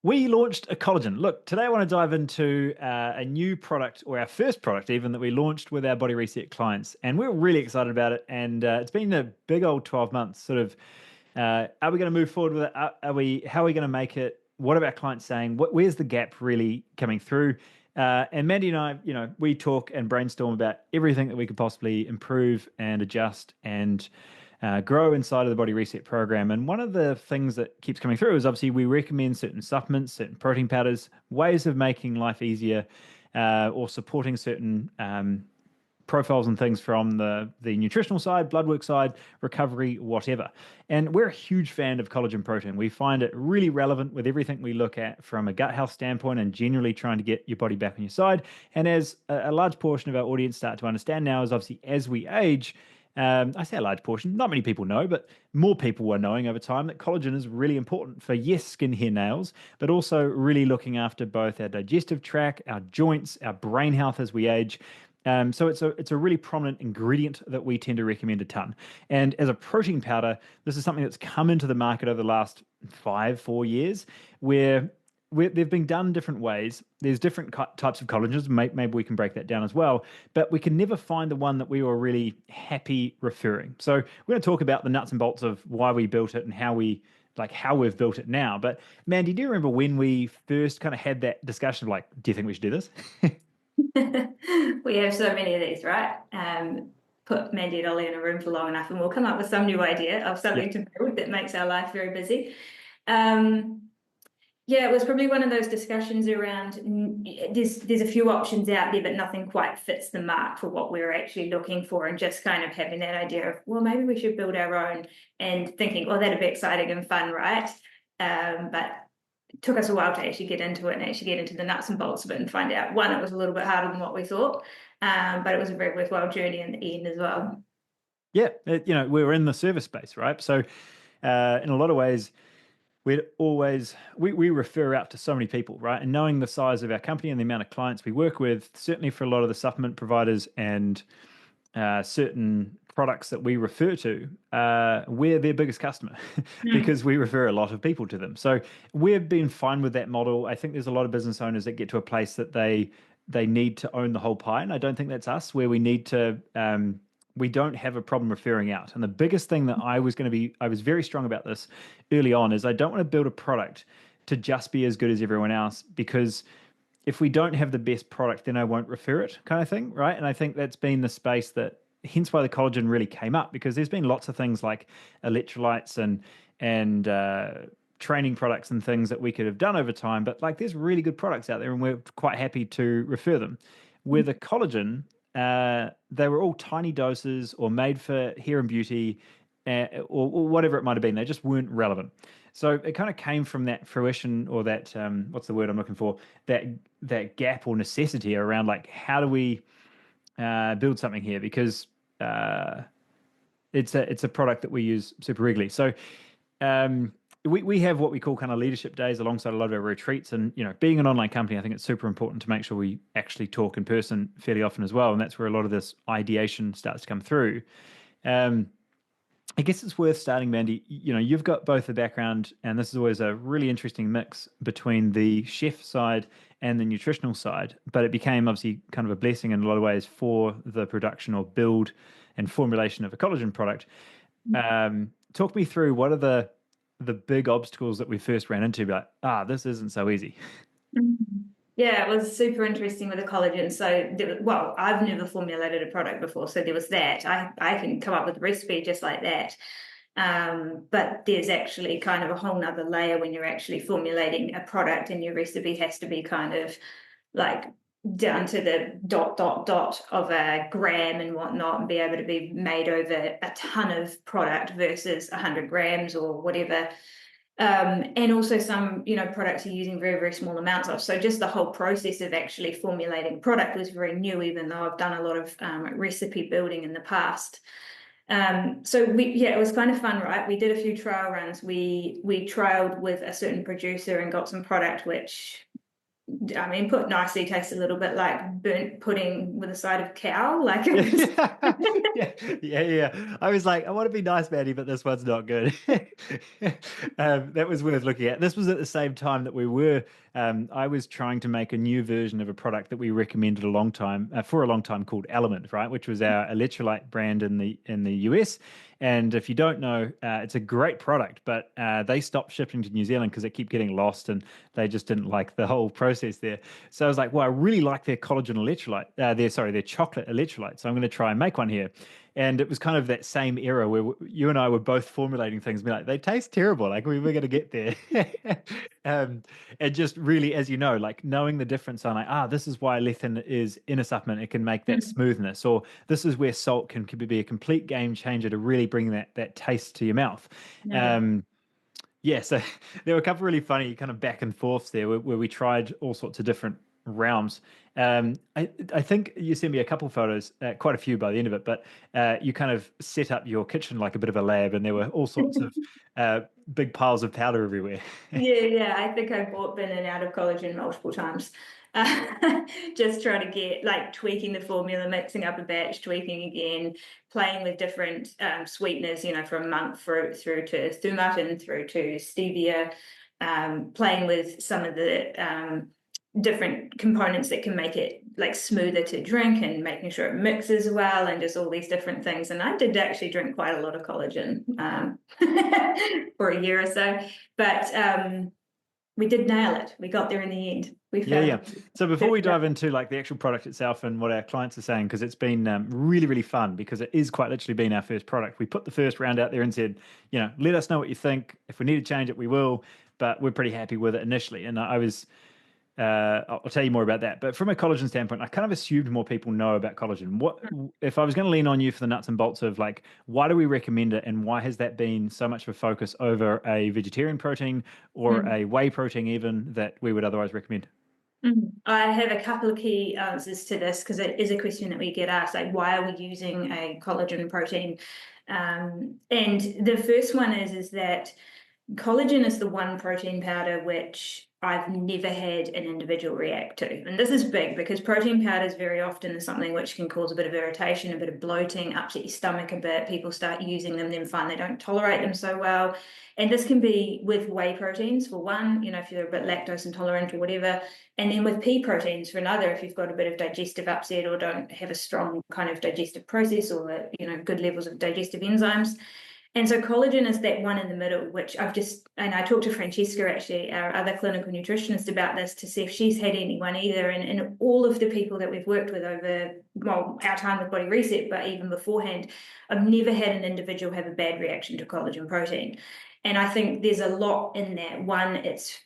We launched a collagen. Look, today I want to dive into a new product, or our first product even, that we launched with our Body Reset clients. And we're really excited about it. And it's been a big old 12 months. Sort of, are we going to move forward with it? How are we going to make it? What are our clients saying? Where's the gap really coming through? And Mandy and I, we talk and brainstorm about everything that we could possibly improve and adjust and grow inside of the Body Reset program. And one of the things that keeps coming through is obviously we recommend certain supplements, certain protein powders, ways of making life easier, or supporting certain profiles and things from the nutritional side, blood work side, recovery, whatever. And we're a huge fan of collagen protein. We find it really relevant with everything we look at from a gut health standpoint and generally trying to get your body back on your side. And as a large portion of our audience start to understand now is obviously as we age, I say a large portion, not many people know, but more people are knowing over time that collagen is really important for, yes, skin, hair, nails, but also really looking after both our digestive tract, our joints, our brain health as we age. So it's a really prominent ingredient that we tend to recommend a ton. And as a protein powder, this is something that's come into the market over the last 4 years, where they've been done different ways. There's different types of collagens. Maybe we can break that down as well. But we can never find the one that we were really happy referring. So we're going to talk about the nuts and bolts of why we built it and how we've built it now. But Mandy, do you remember when we first kind of had that discussion of like, do you think we should do this? We have so many of these, right? Put Mandy and Ollie in a room for long enough and we'll come up with some new idea of something Yep. to build that makes our life very busy. Yeah, it was probably one of those discussions around there's a few options out there, but nothing quite fits the mark for what we were actually looking for, and just kind of having that idea of, well, maybe we should build our own, and thinking, oh, that'd be exciting and fun, right? But it took us a while to actually get into it and actually get into the nuts and bolts of it and find out, one, it was a little bit harder than what we thought, but it was a very worthwhile journey in the end as well. Yeah, we were in the service space, right? So in a lot of ways, we refer out to so many people, right? And knowing the size of our company and the amount of clients we work with, certainly for a lot of the supplement providers and certain products that we refer to, we're their biggest customer Mm. because we refer a lot of people to them. So we've been fine with that model. I think there's a lot of business owners that get to a place that they need to own the whole pie, and I don't think that's us, where we need to. We don't have a problem referring out. And the biggest thing that I was very strong about this early on, is I don't want to build a product to just be as good as everyone else, because if we don't have the best product, then I won't refer it, kind of thing, right? And I think that's been the space that, hence why the collagen really came up, because there's been lots of things like electrolytes and training products and things that we could have done over time, but like there's really good products out there, and we're quite happy to refer them. With a collagen, they were all tiny doses or made for hair and beauty, or whatever it might have been. They just weren't relevant. So it kind of came from that fruition, or that what's the word I'm looking for? That gap or necessity around, like, how do we build something here? Because it's a product that we use super regularly. So we have what we call kind of leadership days alongside a lot of our retreats. And, being an online company, I think it's super important to make sure we actually talk in person fairly often as well. And that's where a lot of this ideation starts to come through. I guess it's worth starting, Mandy. You've got both the background, and this is always a really interesting mix between the chef side and the nutritional side. But it became obviously kind of a blessing in a lot of ways for the production or build and formulation of a collagen product. Talk me through, what are the big obstacles that we first ran into? Like, this isn't so easy. Yeah, it was super interesting with the collagen. So, well, I've never formulated a product before, so there was that. I can come up with a recipe just like that. But there's actually kind of a whole nother layer when you're actually formulating a product, and your recipe has to be kind of like down to the dot of a gram and whatnot, and be able to be made over a ton of product versus 100 grams or whatever. And also some, products are using very small amounts of. So just the whole process of actually formulating product was very new, even though I've done a lot of recipe building in the past. So it was kind of fun, right? We did a few trial runs. We trialed with a certain producer and got some product which I mean, put nicely, tastes a little bit like burnt pudding with a side of cow. Like it was. Yeah, yeah, yeah, yeah. I was like, I want to be nice, Maddie, but this one's not good. That was worth looking at. This was at the same time that we were. I was trying to make a new version of a product that we recommended a long time for a long time called Element, right, which was our electrolyte brand in the US. And if you don't know, it's a great product, but they stopped shipping to New Zealand because they keep getting lost, and they just didn't like the whole process there. So I was like, well, I really like their collagen electrolyte, their chocolate electrolyte. So I'm going to try and make one here. And it was kind of that same era where you and I were both formulating things, be like, they taste terrible. Like we were going to get there. And just really, as you know, like knowing the difference on like, this is why lecithin is in a supplement. It can make that smoothness, or this is where salt can be a complete game changer to really bring that taste to your mouth. No. Um, yeah, so there were a couple really funny kind of back and forths there where we tried all sorts of different realms. I think you sent me a couple photos, quite a few by the end of it, but you kind of set up your kitchen like a bit of a lab, and there were all sorts of big piles of powder everywhere. Yeah, yeah. I think I bought been in and out of collagen multiple times. Just trying to get like tweaking the formula, mixing up a batch, tweaking again, playing with different sweeteners, from monk fruit through to thumatin through to stevia, playing with some of the different components that can make it like smoother to drink and making sure it mixes well and just all these different things. And I did actually drink quite a lot of collagen for a year or so, but we did nail it. We got there in the end. We Yeah, found yeah. So before we it. dive into like the actual product itself and what our clients are saying, because it's been really, really fun, because it is quite literally been our first product. We put the first round out there and said, let us know what you think. If we need to change it, we will. But we're pretty happy with it initially. And I'll tell you more about that. But from a collagen standpoint, I kind of assumed more people know about collagen. What if I was going to lean on you for the nuts and bolts of like, why do we recommend it, and why has that been so much of a focus over a vegetarian protein or Mm. a whey protein even that we would otherwise recommend? I have a couple of key answers to this because it is a question that we get asked, like why are we using a collagen protein? And the first one is that collagen is the one protein powder which I've never had an individual react to. And this is big because protein powders very often is something which can cause a bit of irritation, a bit of bloating, upset your stomach a bit. People start using them, then find they don't tolerate them so well. And this can be with whey proteins for one, if you're a bit lactose intolerant or whatever. And then with pea proteins for another, if you've got a bit of digestive upset or don't have a strong kind of digestive process or, good levels of digestive enzymes. And so collagen is that one in the middle, which and I talked to Francesca, actually, our other clinical nutritionist, about this to see if she's had anyone either. And all of the people that we've worked with over, well, our time with Body Reset, but even beforehand, I've never had an individual have a bad reaction to collagen protein. And I think there's a lot in that. One, it's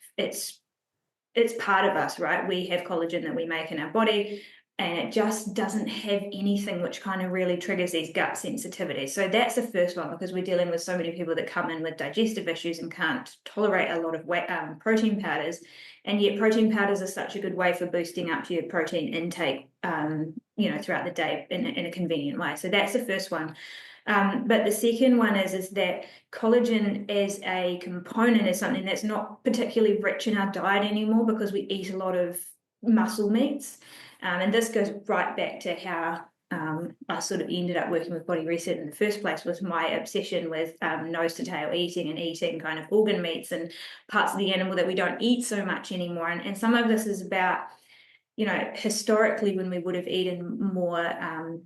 part of us, right? We have collagen that we make in our body, and it just doesn't have anything which kind of really triggers these gut sensitivities. So that's the first one, because we're dealing with so many people that come in with digestive issues and can't tolerate a lot of protein powders. And yet protein powders are such a good way for boosting up your protein intake, throughout the day in a convenient way. So that's the first one. But the second one is that collagen as a component is something that's not particularly rich in our diet anymore because we eat a lot of muscle meats. And this goes right back to how I sort of ended up working with Body Reset in the first place, was my obsession with nose to tail eating and eating kind of organ meats and parts of the animal that we don't eat so much anymore. And some of this is about, historically when we would have eaten more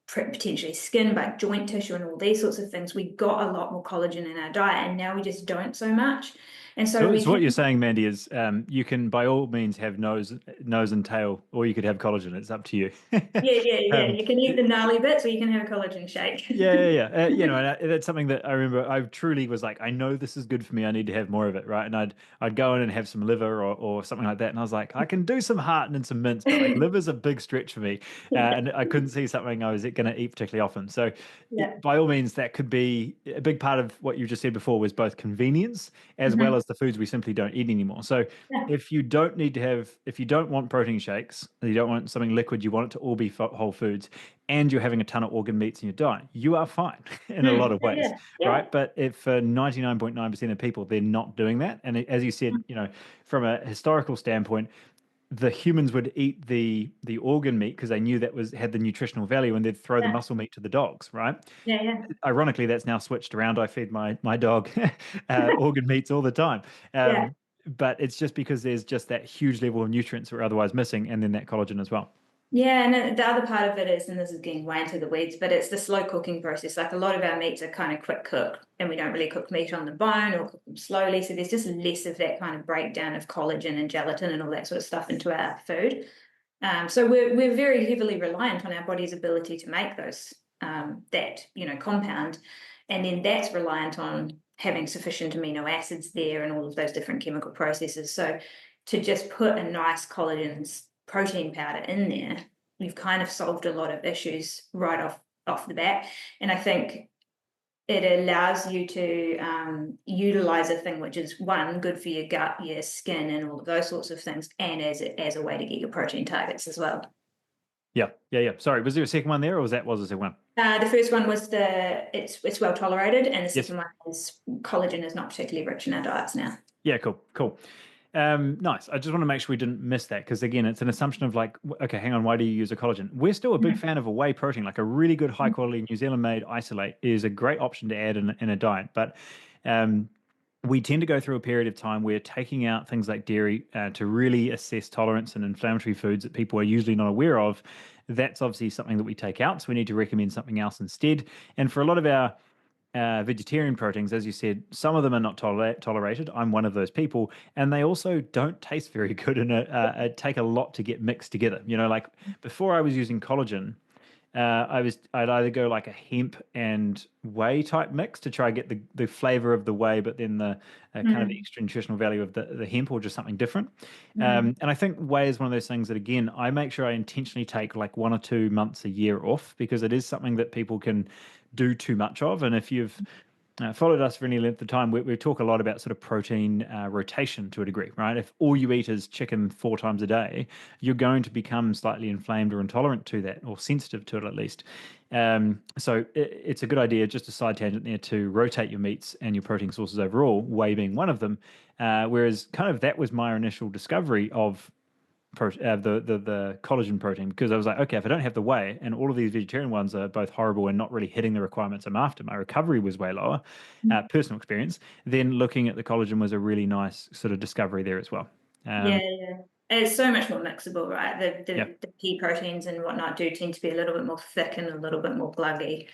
potentially skin, but joint tissue and all these sorts of things, we got a lot more collagen in our diet, and now we just don't so much. And so So, we so what think, you're saying, Mandy, is you can by all means have nose and tail, or you could have collagen. It's up to you. yeah, yeah, yeah. um, You can eat the gnarly bits, or you can have a collagen shake. Yeah, yeah, yeah. And that's something that I remember. I truly was like, I know this is good for me. I need to have more of it, right? And I'd go in and have some liver or something like that, and I was like, I can do some heart and some mince, but like liver's a big stretch for me, and I couldn't see something I was going to eat particularly often. So, Yeah. by all means, that could be a big part of what you just said before was both convenience as well Mhm. as the foods we simply don't eat anymore. So, Yeah. if you don't want protein shakes, you don't want something liquid, you want it to all be whole foods, and you're having a ton of organ meats in your diet, you are fine in a lot of Yeah, ways, yeah, yeah. right? But if for 99.9% of people, they're not doing that. And as you said, from a historical standpoint, the humans would eat the organ meat because they knew that was had the nutritional value, and they'd throw the Yeah, muscle meat to the dogs, right? yeah, yeah, Ironically, that's now switched around. I feed my dog organ meats all the time. yeah. But it's just because there's just that huge level of nutrients that we're otherwise missing, and then that collagen as well. Yeah, and the other part of it is, and this is getting way into the weeds, but it's the slow cooking process. Like a lot of our meats are kind of quick cook, and we don't really cook meat on the bone or cook them slowly. So there's just less of that kind of breakdown of collagen and gelatin and all that sort of stuff into our food. So we're very heavily reliant on our body's ability to make those that compound, and then that's reliant on having sufficient amino acids there and all of those different chemical processes. So to just put a nice collagen protein powder in there, you've kind of solved a lot of issues right off the bat. And I think it allows you to utilize a thing which is one good for your gut, your skin, and all of those sorts of things, and as a way to get your protein targets as well. Yeah, yeah, yeah. Sorry, was there a second one there, or was the second one? The first one was it's well tolerated, and the Yes. second one is collagen is not particularly rich in our diets now. Yeah, cool, cool. Nice. I just want to make sure we didn't miss that because again, it's an assumption of like, okay, hang on, why do you use a collagen? We're still a big fan of a whey protein, like a really good high quality New Zealand made isolate is a great option to add in a diet. But um, we tend to go through a period of time where taking out things like dairy to really assess tolerance and inflammatory foods that people are usually not aware of. That's obviously something that we take out. So we need to recommend something else instead. And for a lot of our vegetarian proteins, as you said, some of them are not tolerated. I'm one of those people, and they also don't taste very good, and it take a lot to get mixed together. Like before I was using collagen, I'd either go like a hemp and whey type mix to try and get the flavor of the whey, but then the kind of Mm, extra nutritional value of the hemp, or just something different. mm, And I think whey is one of those things that again I make sure I intentionally take like 1 or 2 months a year off because it is something that people can do too much of. And if you've followed us for any length of time, we talk a lot about sort of protein rotation to a degree, right? If all you eat is chicken 4 times a day, you're going to become slightly inflamed or intolerant to that, or sensitive to it at least. So it's a good idea, just a side tangent there, to rotate your meats and your protein sources overall, whey being one of them. Whereas kind of that was my initial discovery of the collagen protein because I was like, okay, if I don't have the whey and all of these vegetarian ones are both horrible and not really hitting the requirements I'm after, my recovery was way lower, mm. personal experience. Then looking at the collagen was a really nice sort of discovery there as well. Yeah, Um, yeah. It's so much more mixable, right? yeah, The pea proteins and whatnot do tend to be a little bit more thick and a little bit more gluggy.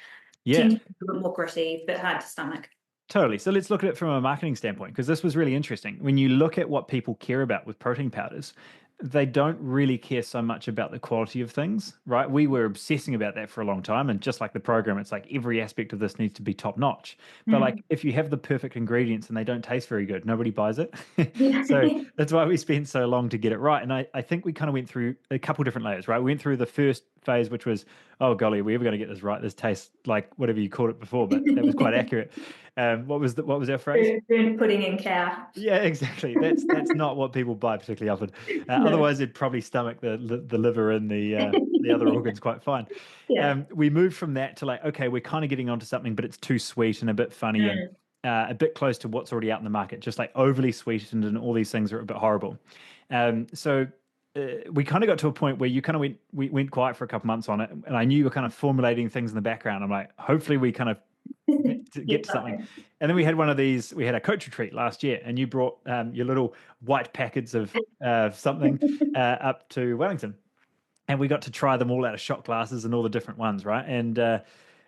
yeah. Tend to be a little bit more gritty, but hard to stomach. Totally. So let's look at it from a marketing standpoint because this was really interesting. When you look at what people care about with protein powders, they don't really care so much about the quality of things, right? We were obsessing about that for a long time. And just like the program, it's like every aspect of this needs to be top notch. But like Mm. if you have the perfect ingredients and they don't taste very good, nobody buys it. Yeah. So that's why we spent so long to get it right. And I think we kind of went through a couple different layers, right? We went through the first phase, which was, oh golly, are we ever going to get this right? This tastes like whatever you called it before, but that was quite accurate. What was our phrase? Burnt pudding and cow. Yeah, exactly. That's not what people buy particularly often. No. Otherwise, they'd probably stomach the liver and the other organs quite fine. Yeah. We moved from that to like, okay, we're kind of getting onto something, but it's too sweet and a bit funny and Mm. a bit close to what's already out in the market, just like overly sweetened and all these things are a bit horrible. So we kind of got to a point where you kind of went quiet for a couple months on it, and I knew you were kind of formulating things in the background. I'm like, hopefully we kind of get Get to something. something. And then we had one of these. We had a coach retreat last year, and you brought your little white packets of something up to Wellington, and we got to try them all out of shot glasses and all the different ones, right? And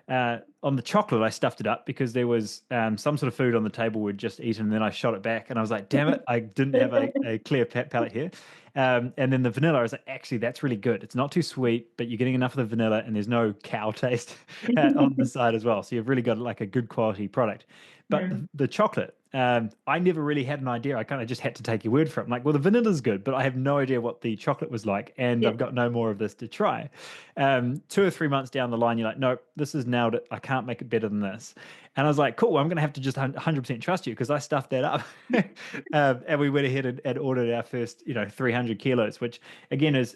on the chocolate, I stuffed it up because there was some sort of food on the table we'd just eaten, and then I shot it back, and I was like, "Damn it, I didn't have a clear palate here." And then the vanilla, I was like, "Actually, that's really good. It's not too sweet, but you're getting enough of the vanilla, and there's no cow taste on the side as well. So you've really got like a good quality product." But Mm. the chocolate, I never really had an idea. I kind of just had to take your word for it. I'm like, well, the vanilla's good, but I have no idea what the chocolate was like, and Yeah. I've got no more of this to try. 2 or 3 months down the line, you're like, nope, this has nailed it. I can't make it better than this. And I was like, cool, I'm going to have to just 100% trust you because I stuffed that up. And we went ahead and ordered our first, 300 kilos, which again is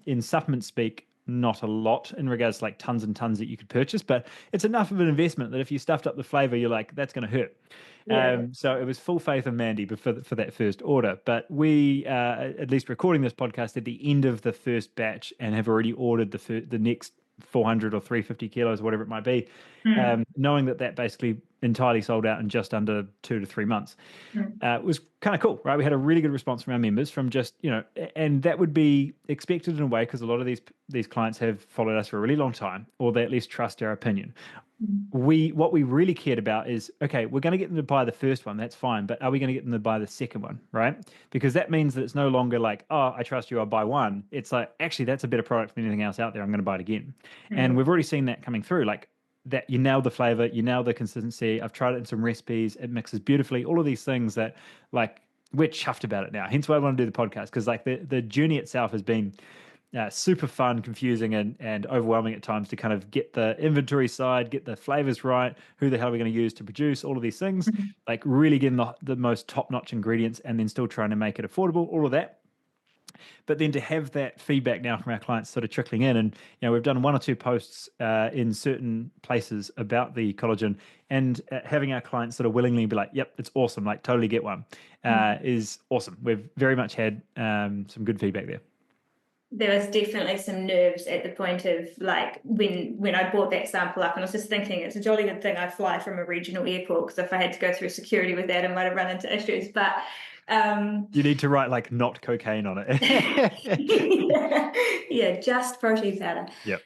in supplement speak, not a lot in regards to like tons and tons that you could purchase, but it's enough of an investment that if you stuffed up the flavor, you're like, that's going to hurt. Yeah. So it was full faith in Mandy for that first order. But we, at least recording this podcast at the end of the first batch, and have already ordered the next 400 or 350 kilos, whatever it might be, Mm. knowing that basically entirely sold out in just under 2 to 3 months. Mm. Was kind of cool, right? We had a really good response from our members from just, and that would be expected in a way because a lot of these clients have followed us for a really long time, or they at least trust our opinion. Mm. What we really cared about is, okay, we're going to get them to buy the first one, that's fine, but are we going to get them to buy the second one, right? Because that means that it's no longer like, oh, I trust you, I'll buy one. It's like, actually, that's a better product than anything else out there, I'm going to buy it again. And Mm. we've already seen that coming through, like that you nailed the flavor, you nailed the consistency. I've tried it in some recipes, it mixes beautifully, all of these things that like we're chuffed about it now. Hence why I want to do the podcast, because like the journey itself has been super fun, confusing, and overwhelming at times to kind of get the inventory side, get the flavors right, who the hell are we going to use to produce all of these things, Mm. like really getting the most top-notch ingredients and then still trying to make it affordable, all of that. But then to have that feedback now from our clients sort of trickling in, and we've done 1 or 2 posts in certain places about the collagen, and having our clients sort of willingly be like, "Yep, it's awesome, like totally get one," is awesome. We've very much had some good feedback there. There was definitely some nerves at the point of like when I bought that sample up, and I was just thinking it's a jolly good thing I fly from a regional airport, because if I had to go through security with that, I might have run into issues. But you need to write like not cocaine on it. Yeah, just protein powder. Yep.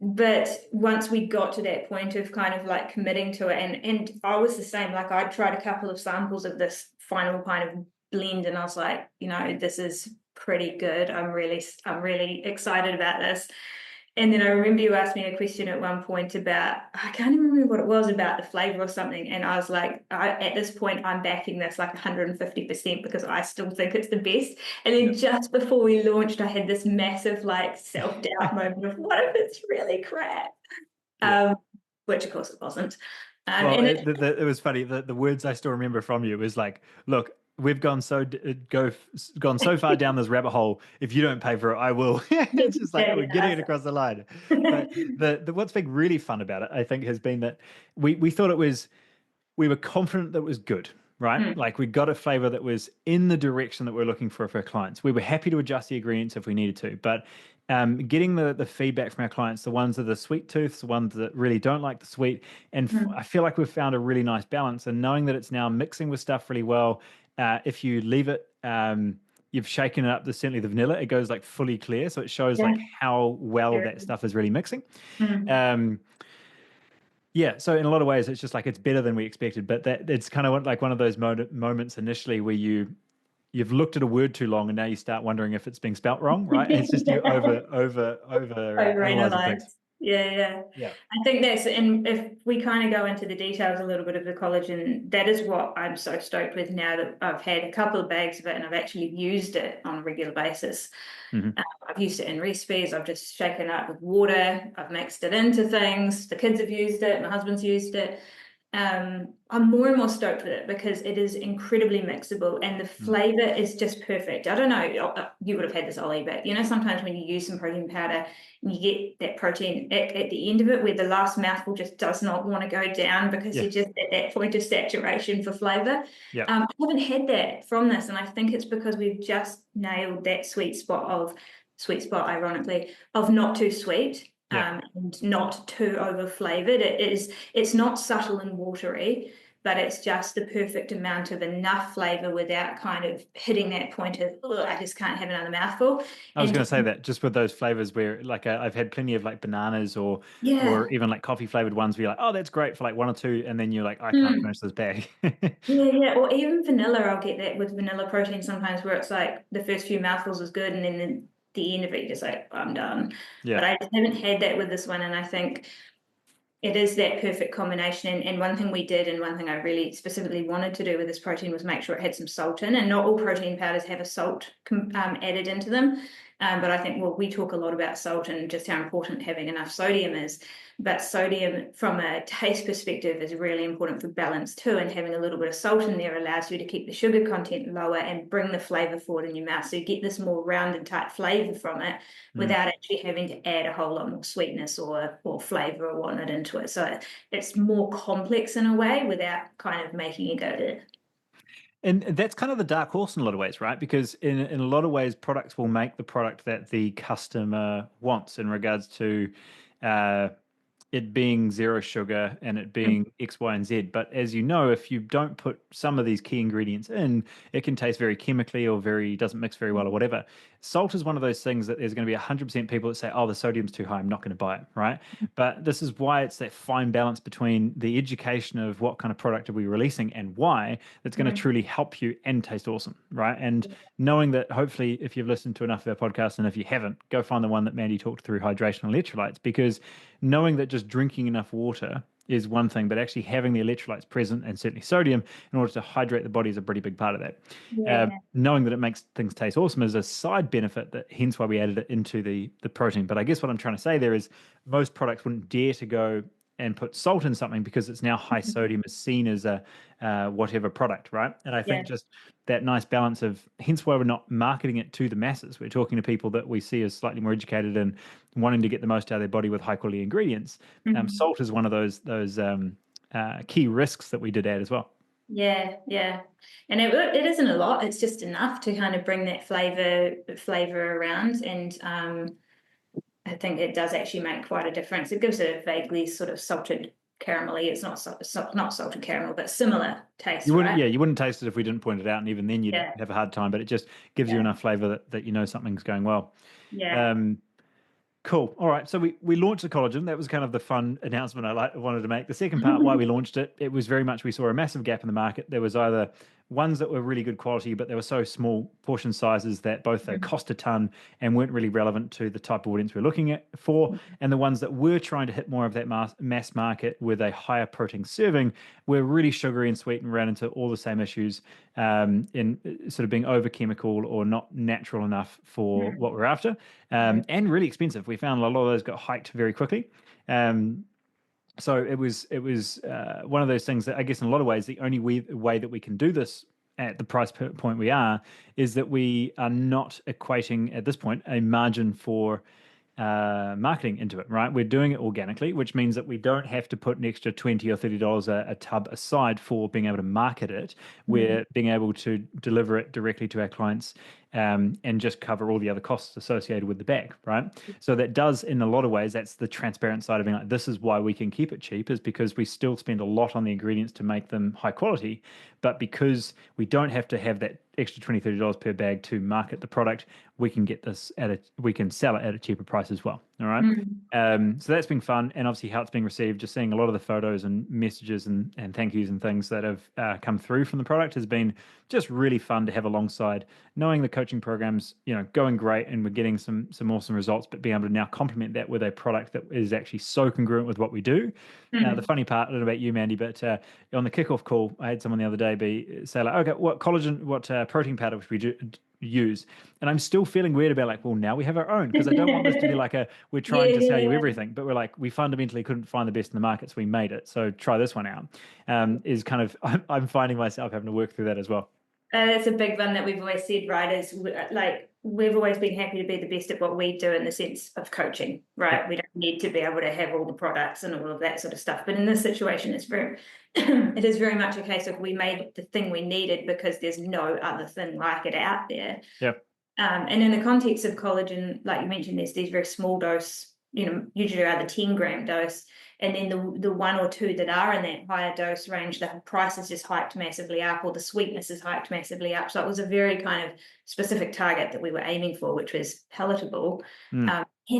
But once we got to that point of kind of like committing to it, and I was the same, like I tried a couple of samples of this final kind of blend, and I was like, this is pretty good. I'm really excited about this. And then I remember you asked me a question at one point about, I can't even remember what it was, about the flavor or something. And I was like, at this point, I'm backing this like 150% because I still think it's the best. And then just before we launched, I had this massive like self-doubt moment of, what if it's really crap? Which of course it wasn't. Well, And it was funny. The words I still remember from you was like, "Look, we've gone gone so far down this rabbit hole. If you don't pay for it, I will." It's just like we're getting it across the line. But the what's been really fun about it, I think, has been that we thought we were confident that it was good, right? Like we got a flavor that was in the direction that we're looking for our clients. We were happy to adjust the ingredients if we needed to, but getting the feedback from our clients, the ones that are the sweet tooths, the ones that really don't like the sweet, and I feel like we've found a really nice balance. And knowing that it's now mixing with stuff really well, if you leave it, you've shaken it up. Certainly the vanilla, it goes like fully clear, so it shows like how well that stuff is really mixing. Yeah, so in a lot of ways, it's just like it's better than we expected. But that it's kind of like one of those moments initially where you've looked at a word too long, and now you start wondering if it's being spelt wrong, right? It's just you overanalyzing overanalyze. things. Yeah. I think and if we kind of go into the details a little bit of the collagen, that is what I'm so stoked with now that I've had a couple of bags of it and I've actually used it on a regular basis. I've used it in recipes. I've just shaken it up with water. I've mixed it into things. The kids have used it. My husband's used it. I'm more and more stoked with it because it is incredibly mixable and the flavor is just perfect. I don't know, you would have had this, Ollie, but sometimes when you use some protein powder and you get that protein at the end of it where the last mouthful just does not want to go down because you're just at that point of saturation for flavor. I haven't had that from this, and I think it's because we've just nailed that sweet spot, ironically, of not too sweet. And not too over flavored. It's not subtle and watery, but it's just the perfect amount of enough flavor without kind of hitting that point of, I just can't have another mouthful. I was going to say that just with those flavors where like I've had plenty of like bananas or even like coffee flavored ones where you're like, oh, that's great for like 1 or 2, and then you're like, I can't finish this bag. Or even vanilla. I'll get that with vanilla protein sometimes where it's like the first few mouthfuls is good and then the end of it, you're just like, I'm done. But I just haven't had that with this one, and I think it is that perfect combination. And one thing we did, and one thing I really specifically wanted to do with this protein was make sure it had some salt in, and not all protein powders have a salt added into them. But I think, well, we talk a lot about salt and just how important having enough sodium is. But sodium, from a taste perspective, is really important for balance too. And having a little bit of salt in there allows you to keep the sugar content lower and bring the flavor forward in your mouth. So you get this more rounded type flavor from it without actually having to add a whole lot more sweetness or flavor or whatnot into it. So it's more complex in a way without kind of making you go to. And that's kind of the dark horse in a lot of ways, right? Because in a lot of ways, products will make the product that the customer wants in regards to uh, it being zero sugar and it being X, Y, and Z. But as you know, if you don't put some of these key ingredients in, it can taste very chemically or very doesn't mix very well or whatever. Salt is one of those things that there's going to be 100% people that say, oh, the sodium's too high, I'm not going to buy it, right? But this is why it's that fine balance between the education of what kind of product are we releasing and why that's going to truly help you and taste awesome, right? And knowing that hopefully if you've listened to enough of our podcast, and if you haven't, go find the one that Mandy talked through hydration and electrolytes, because knowing that just drinking enough water is one thing, but actually having the electrolytes present and certainly sodium in order to hydrate the body is a pretty big part of that. Yeah. Knowing that it makes things taste awesome is a side benefit, that hence why we added it into the protein. But I guess what I'm trying to say there is most products wouldn't dare to go and put salt in something because it's now high sodium is seen as a whatever product, right? And I Yeah. think just that nice balance of, hence why we're not marketing it to the masses. We're talking to people that we see as slightly more educated and wanting to get the most out of their body with high quality ingredients. Salt is one of those key risks that we did add as well. Yeah, yeah, and it isn't a lot. It's just enough to kind of bring that flavor around, and I think it does actually make quite a difference. It gives it a vaguely sort of salted caramelly. It's not salted caramel, but similar taste, You wouldn't, right? yeah, you wouldn't taste it if we didn't point it out, and even then you'd Yeah, have a hard time. But it just gives you yeah, enough flavor that you know something's going well. yeah. Um, Cool. All right. So we launched the collagen. That was kind of the fun announcement wanted to make. The second part, why we launched it, it was very much we saw a massive gap in the market. There was either ones that were really good quality, but they were so small portion sizes that both they cost a ton and weren't really relevant to the type of audience we're looking at for. And the ones that were trying to hit more of that mass market with a higher protein serving were really sugary and sweet and ran into all the same issues in sort of being over chemical or not natural enough for what we're after, and really expensive. We found a lot of those got hiked very quickly. So it was one of those things that I guess in a lot of ways the only way that we can do this at the price point we are is that we are not equating at this point a margin for marketing into it, right? We're doing it organically, which means that we don't have to put an extra $20 or $30 a tub aside for being able to market it. We're being able to deliver it directly to our clients, and just cover all the other costs associated with the bag, right? So that does, in a lot of ways, that's the transparent side of being like, this is why we can keep it cheap, is because we still spend a lot on the ingredients to make them high quality, but because we don't have to have that extra $20, $30 per bag to market the product, we can get this we can sell it at a cheaper price as well. All right. So that's been fun, and obviously how it's being received, just seeing a lot of the photos and messages and thank yous and things that have come through from the product has been just really fun to have alongside, knowing the coaching programs, going great and we're getting some awesome results, but being able to now complement that with a product that is actually so congruent with what we do. The funny part, I don't know about you, Mandy, but on the kickoff call, I had someone the other day say like, okay, what protein powder should we use? And I'm still feeling weird about like, well, now we have our own, because I don't want this to be like we're trying to sell you Yeah. everything, but we're like, we fundamentally couldn't find the best in the market, so we made it. So try this one out. Is kind of I'm finding myself having to work through that as well. That's a big one that we've always said, right? Is like we've always been happy to be the best at what we do in the sense of coaching, right? Yep. We don't need to be able to have all the products and all of that sort of stuff. But in this situation, it's very, it is very much a case of we made the thing we needed because there's no other thing like it out there. Yep. And in the context of collagen, like you mentioned, there's these very small dose, usually around the 10-gram dose. And then the one or two that are in that higher dose range, the price is just hiked massively up, or the sweetness is hiked massively up. So it was a very kind of specific target that we were aiming for, which was palatable in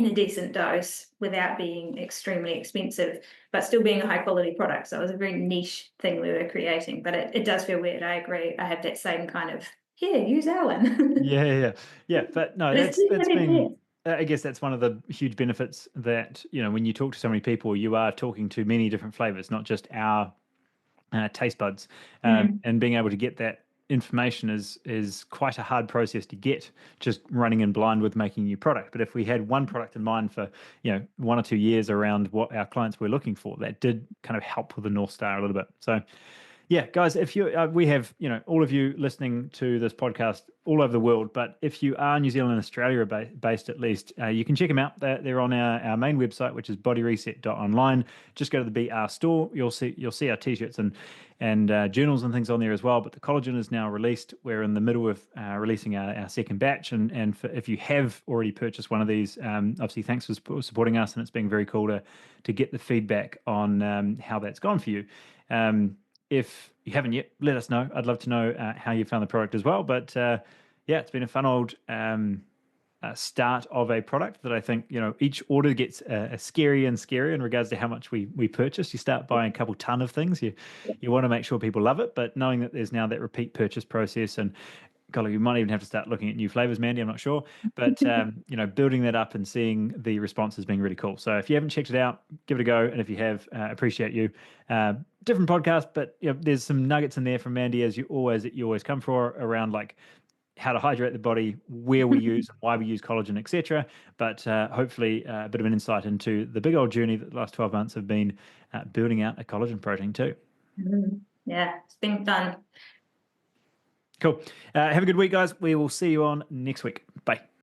a decent dose without being extremely expensive, but still being a high quality product. So it was a very niche thing we were creating, but it does feel weird. I agree. I have that same kind of, here, use our one. Yeah. But no, But it's that's definitely been. I guess that's one of the huge benefits that when you talk to so many people, you are talking to many different flavors, not just our taste buds, good. and being able to get that information is quite a hard process to get, just running in blind with making a new product. But if we had one product in mind for 1 or 2 years around what our clients were looking for, that did kind of help with the North Star a little bit. So yeah, guys, if you we have all of you listening to this podcast all over the world, but if you are New Zealand and Australia based at least, you can check them out. They're on our main website, which is bodyreset.online. Just go to the BR store. You'll see our t-shirts and journals and things on there as well. But the collagen is now released. We're in the middle of releasing our second batch, and if you have already purchased one of these, obviously thanks for supporting us, and it's been very cool to get the feedback on how that's gone for you. If you haven't yet, let us know. I'd love to know how you found the product as well. But yeah, it's been a fun old start of a product that I think each order gets scarier and scarier in regards to how much we purchase. You start buying a couple ton of things. You want to make sure people love it, but knowing that there's now that repeat purchase process, and golly, we might even have to start looking at new flavors, Mandy. I'm not sure, but building that up and seeing the response has been really cool. So if you haven't checked it out, give it a go, and if you have, appreciate you. Different podcast, but there's some nuggets in there from Mandy as you always come for around like how to hydrate the body, where we use and why we use collagen, etc. But hopefully a bit of an insight into the big old journey that the last 12 months have been building out a collagen protein too. Yeah, it's been fun. Cool. Have a good week, guys. We will see you on next week. Bye.